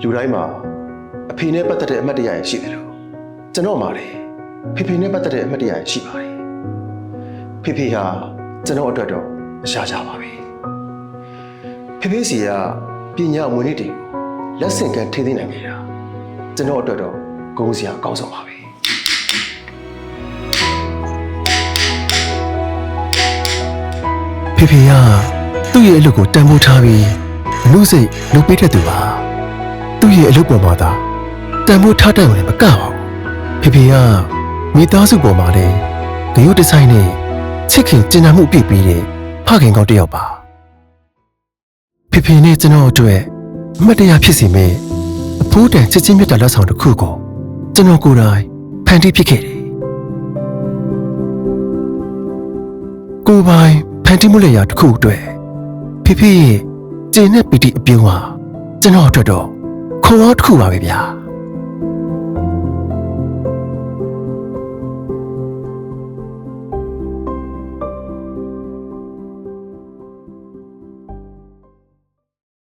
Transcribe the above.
လူတိုင်းမှာအဖေနဲ့ပတ်သက်တဲ့အမှတ်တရရှိတယ်လို့ကျွန်တော်မှာလေဖေဖေနဲ့ပတ်သက်တဲ့အမှတ်တရရှိပါတယ်ဖေဖေဟာကျွန်တော်အတွက်တော့အရှားကြပါပဲဖေဖေစီကပညာမွေးနေ့တွေကိုလက်ဆင့်ကမ်းထိသိမ်းနိုင်ခဲ့တာကျွန်တော်အတွက်တော့ဂုဏ်စရာအကောင်းဆုံးပါပဲဖေဖေကသူ့ရဲ့အလုပ်ကိုတန်ဖိုးထားပြီးအမှုစိတ်လုပ်ပေးတဲ့သူပါသူ့ရဲ့အလုပ်ပေါ်မှာသာတန်ဖိုးထားတယ်လို့လည်းမကပါဘူးဖေဖေကမိသားစုပေါ်မှာလည်းဂရုတစိုက်နဲ့ချစ်ခင်ကျင်နာမှုပြည့်ပြီးတဲ့ဖခင်ကောင်းတစ်ယောက်ပါဖေဖေနဲ့ကျွန်တော်အတွက်အမှတ်တရဖြစ်စီမဲ့အဖိုးတန်ချစ်ချင်းမြတ်တာလက်ဆောင်တစ်ခုကိုကျွန်တော်ကိုယ်တိုင်ဖန်တီးဖြစ်ခဲ့တယ်ကိုယ်ပိုင်ဖန်တီးမှုလက်ရာတစ်ခုအတွက်ဖေဖေရဲ့ကျင်တဲ့ပီတိအပြုံးဟာကျွန်တော်အတွက်တော့ခွန်အားတစ်ခုပါပဲဗျာ